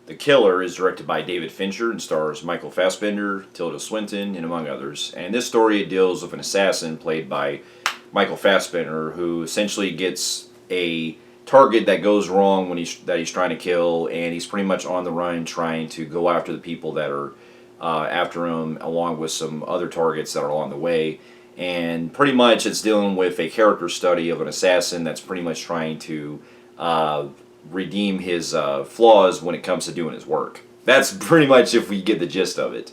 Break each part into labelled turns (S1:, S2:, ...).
S1: The Killer is directed by David Fincher and stars Michael Fassbender, Tilda Swinton, and among others. And this story deals with an assassin played by Michael Fassbender who essentially gets a target that goes wrong when he's trying to kill, and he's pretty much on the run trying to go after the people that are after him, along with some other targets that are along the way. And pretty much it's dealing with a character study of an assassin that's pretty much trying to uh, redeem his flaws when it comes to doing his work. That's pretty much if we get the gist of it.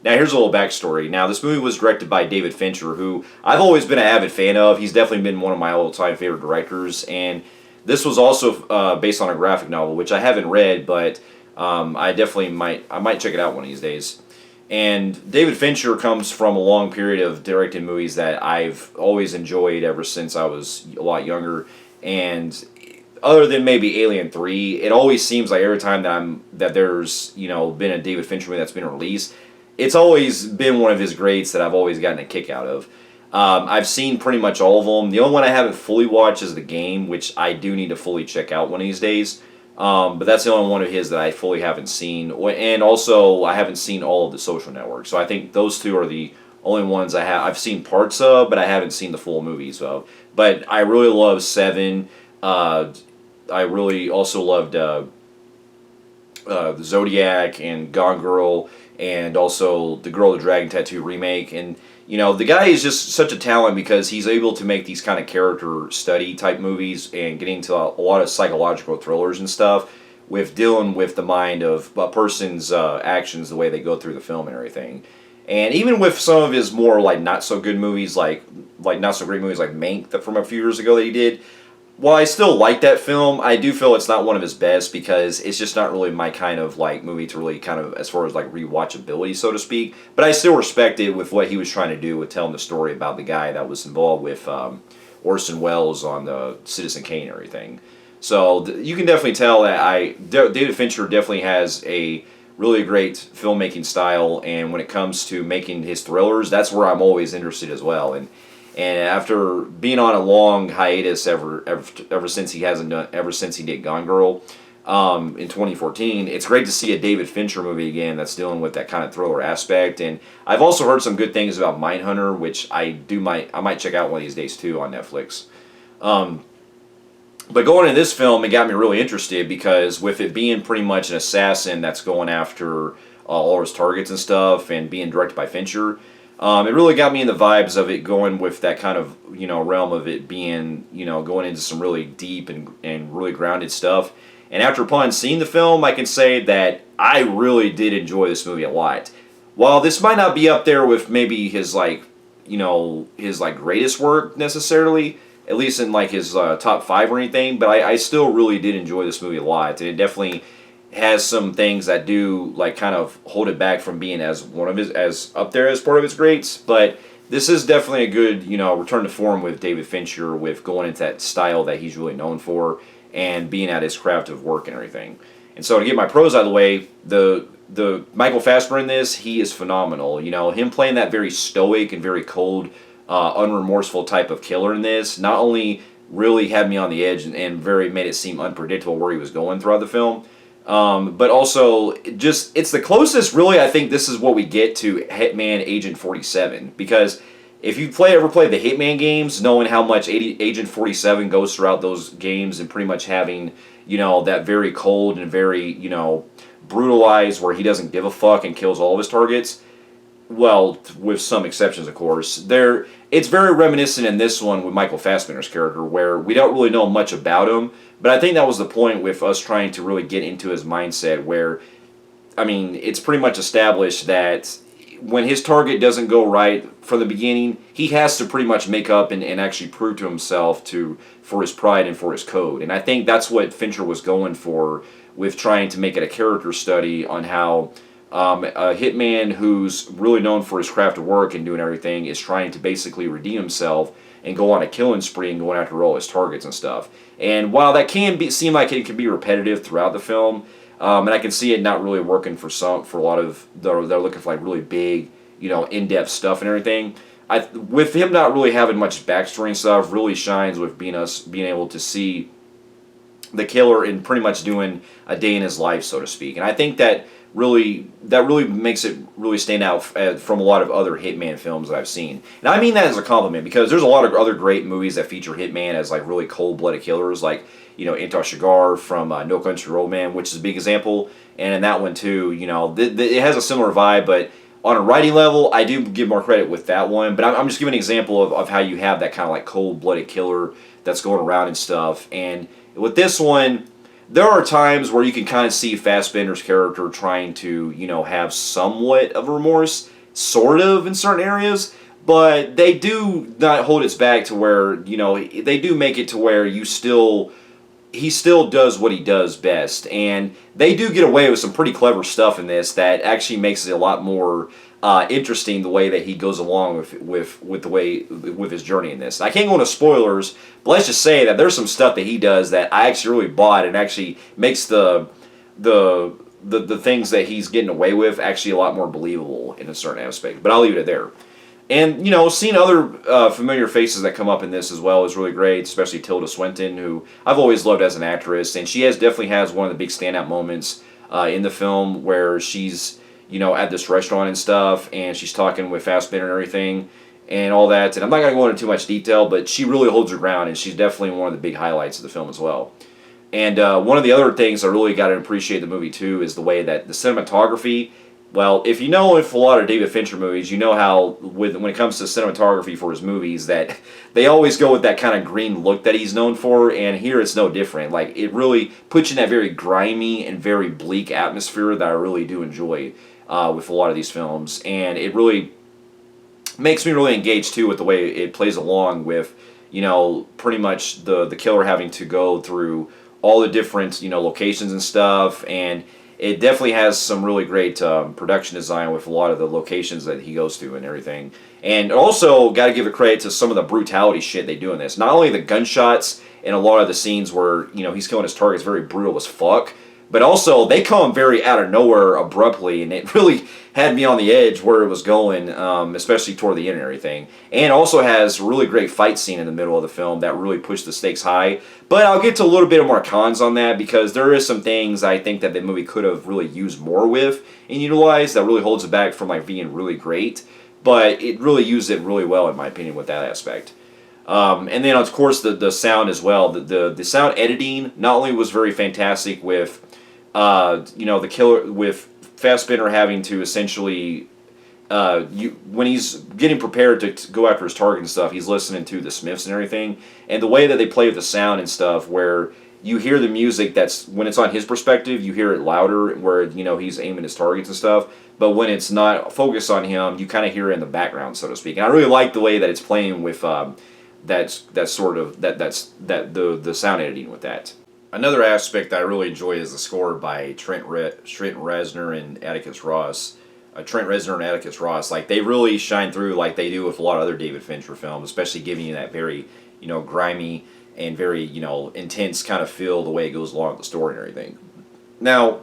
S1: Now, here's a little backstory. Now, this movie was directed by David Fincher, who I've always been an avid fan of. He's definitely been one of my all-time favorite directors, and this was also based on a graphic novel, which I haven't read, but I definitely might check it out one of these days. And David Fincher comes from a long period of directing movies that I've always enjoyed ever since I was a lot younger. And other than maybe Alien 3, it always seems like every time that there's been a David Fincher movie that's been released, it's always been one of his greats that I've always gotten a kick out of. I've seen pretty much all of them. The only one I haven't fully watched is The Game, which I do need to fully check out one of these days. But that's the only one of his that I fully haven't seen. And also, I haven't seen all of The Social Network. So I think those two are the only ones I've seen parts of, but I haven't seen the full movies of. But I really love Seven. I really also loved the Zodiac and Gone Girl, and also the Girl with the Dragon Tattoo remake. And the guy is just such a talent because he's able to make these kind of character study type movies and getting into a lot of psychological thrillers and stuff with dealing with the mind of a person's actions, the way they go through the film and everything. And even with some of his more like not so good movies, like not so great movies like Mank that from a few years ago that he did, while I still like that film, I do feel it's not one of his best because it's just not really my kind of like movie to really kind of as far as like rewatchability, so to speak. But I still respect it with what he was trying to do with telling the story about the guy that was involved with Orson Welles on the Citizen Kane and everything. So you can definitely tell that David Fincher definitely has a really great filmmaking style, and when it comes to making his thrillers, that's where I'm always interested as well. And after being on a long hiatus ever since he did Gone Girl in 2014, it's great to see a David Fincher movie again that's dealing with that kind of thriller aspect. And I've also heard some good things about Mindhunter, which I might check out one of these days too on Netflix. But going into this film, it got me really interested because with it being pretty much an assassin that's going after all his targets and stuff, and being directed by Fincher. It really got me in the vibes of it going with that kind of, realm of it being, going into some really deep and really grounded stuff. And after upon seeing the film, I can say that I really did enjoy this movie a lot. While this might not be up there with maybe his greatest work necessarily, at least in like his top five or anything, but I still really did enjoy this movie a lot. And it definitely has some things that do like kind of hold it back from being as up there as part of its greats, but this is definitely a good return to form with David Fincher, with going into that style that he's really known for and being at his craft of work and everything. And so to get my pros out of the way, the Michael Fassbender in this, he is phenomenal. Him playing that very stoic and very cold, unremorseful type of killer in this not only really had me on the edge and very made it seem unpredictable where he was going throughout the film. But also, it's the closest, really, I think this is what we get to Hitman Agent 47. Because if you ever played the Hitman games, knowing how much Agent 47 goes throughout those games and pretty much having, that very cold and very, brutalized where he doesn't give a fuck and kills all of his targets, well, with some exceptions, of course, it's very reminiscent in this one with Michael Fassbender's character, where we don't really know much about him, but I think that was the point with us trying to really get into his mindset, where, I mean, it's pretty much established that when his target doesn't go right from the beginning, he has to pretty much make up and actually prove to himself for his pride and for his code. And I think that's what Fincher was going for with trying to make it a character study on how a hitman who's really known for his craft of work and doing everything is trying to basically redeem himself and go on a killing spree and going after all his targets and stuff. And while that seem like it can be repetitive throughout the film, and I can see it not really working for a lot of they're looking for like really big, in-depth stuff and everything. With him not really having much backstory and stuff, really shines with being able to see the killer and pretty much doing a day in his life, so to speak. And I think that really makes it really stand out from a lot of other hitman films that I've seen. And I mean that as a compliment because there's a lot of other great movies that feature hitman as like really cold-blooded killers, like Anton Chigurh from No Country for Old Men, which is a big example. And in that one too, it has a similar vibe, but on a writing level, I do give more credit with that one. But I'm just giving an example of how you have that kind of like cold-blooded killer that's going around and stuff. And with this one, there are times where you can kind of see Fassbender's character trying to, have somewhat of a remorse, sort of, in certain areas, but they do not hold it back to where, they do make it to where he still does what he does best, and they do get away with some pretty clever stuff in this that actually makes it a lot more interesting the way that he goes along with his journey in this. I can't go into spoilers, but let's just say that there's some stuff that he does that I actually really bought and actually makes the things that he's getting away with actually a lot more believable in a certain aspect. But I'll leave it there. And, seeing other familiar faces that come up in this as well is really great, especially Tilda Swinton, who I've always loved as an actress. And she definitely has one of the big standout moments in the film where she's, at this restaurant and stuff, and she's talking with Fassbender and everything, and all that. And I'm not going to go into too much detail, but she really holds her ground, and she's definitely one of the big highlights of the film as well. And one of the other things I really got to appreciate the movie, too, is the way that the cinematography. Well, if a lot of David Fincher movies, you know how when it comes to cinematography for his movies that they always go with that kind of green look that he's known for, and here it's no different. Like, it really puts you in that very grimy and very bleak atmosphere that I really do enjoy with a lot of these films, and it really makes me really engaged too with the way it plays along with, pretty much the killer having to go through all the different, locations and stuff, and it definitely has some really great production design with a lot of the locations that he goes to and everything. And also, got to give a credit to some of the brutality shit they do in this. Not only the gunshots and a lot of the scenes where, he's killing his targets very brutal as fuck, but also they come very out of nowhere abruptly, and it really had me on the edge where it was going, especially toward the end and everything. And also has a really great fight scene in the middle of the film that really pushed the stakes high. But I'll get to a little bit more cons on that because there is some things I think that the movie could have really used more with and utilized that really holds it back from like being really great. But it really used it really well in my opinion with that aspect. And then of course the sound as well. The sound editing not only was very fantastic with the killer with Fassbender having to essentially when he's getting prepared to go after his target and stuff, he's listening to the Smiths and everything, and the way that they play with the sound and stuff, where you hear the music that's when it's on his perspective, you hear it louder, where he's aiming his targets and stuff, but when it's not focused on him, you kind of hear it in the background, so to speak. And I really like the way that it's playing with the sound editing with that. Another aspect that I really enjoy is the score by Trent Reznor and Atticus Ross. Like they really shine through like they do with a lot of other David Fincher films, especially giving you that very, grimy and very, intense kind of feel the way it goes along with the story and everything. Now,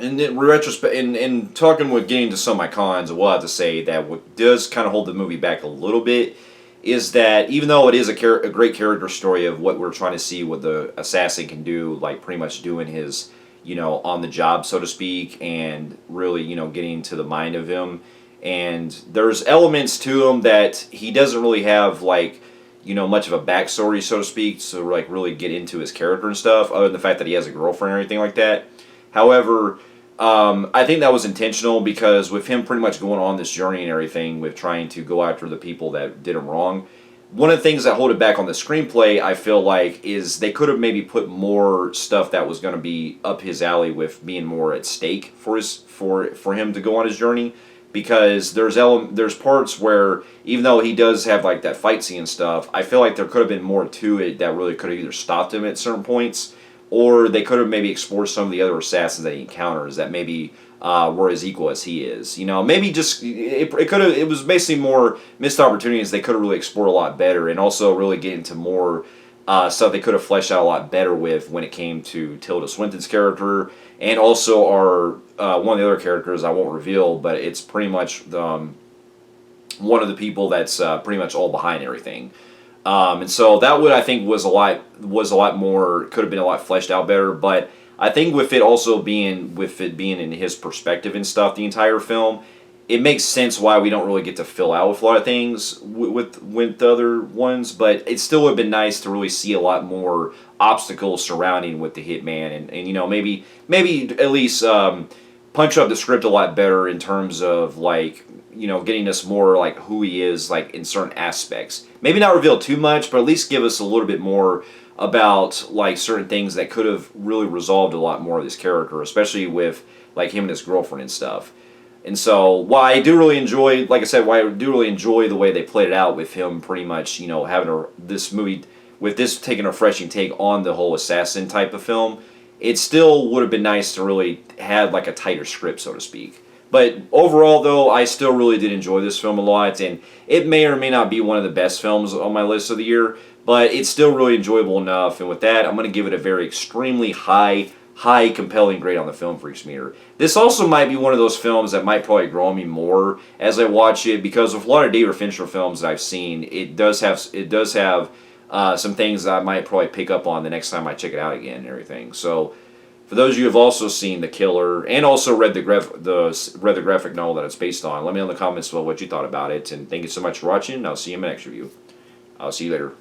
S1: in retrospect, in talking with getting to some of my cons, I will have to say that what does kind of hold the movie back a little bit is that even though it is a great character story of what we're trying to see what the assassin can do, like pretty much doing his, on the job, so to speak, and really, getting to the mind of him. And there's elements to him that he doesn't really have, like, much of a backstory, so to speak, so, like, really get into his character and stuff, other than the fact that he has a girlfriend or anything like that. However, I think that was intentional because with him pretty much going on this journey and everything with trying to go after the people that did him wrong, one of the things that hold it back on the screenplay, I feel like, is they could have maybe put more stuff that was going to be up his alley with being more at stake for him to go on his journey. Because there's parts where, even though he does have like that fight scene and stuff, I feel like there could have been more to it that really could have either stopped him at certain points, or they could have maybe explored some of the other assassins that he encounters that maybe were as equal as he is. Maybe just it was basically more missed opportunities they could have really explored a lot better, and also really get into more stuff they could have fleshed out a lot better with when it came to Tilda Swinton's character, and also one of the other characters I won't reveal, but it's pretty much one of the people that's pretty much all behind everything. And so that would I think was a lot more, could have been a lot fleshed out better. But I think with it also being in his perspective and stuff, the entire film, it makes sense why we don't really get to fill out with a lot of things with the other ones. But it still would have been nice to really see a lot more obstacles surrounding with the hitman, and maybe at least punch up the script a lot better in terms of like getting us more like who he is like in certain aspects. Maybe not reveal too much, but at least give us a little bit more about like certain things that could have really resolved a lot more of this character, especially with like him and his girlfriend and stuff. And so, while I do really enjoy, like I said, why I do really enjoy the way they played it out with him, pretty much, having this movie with this taking a refreshing take on the whole assassin type of film. It still would have been nice to really have like a tighter script, so to speak. But overall, though, I still really did enjoy this film a lot, and it may or may not be one of the best films on my list of the year, but it's still really enjoyable enough. And with that, I'm going to give it a very extremely high compelling grade on the Film Freaks meter. This also might be one of those films that might probably grow on me more as I watch it, because with a lot of David Fincher films that I've seen, it does have some things that I might probably pick up on the next time I check it out again and everything. So, for those of you who have also seen The Killer and also read the graphic novel that it's based on, let me know in the comments below what you thought about it. And thank you so much for watching, and I'll see you in my next review. I'll see you later.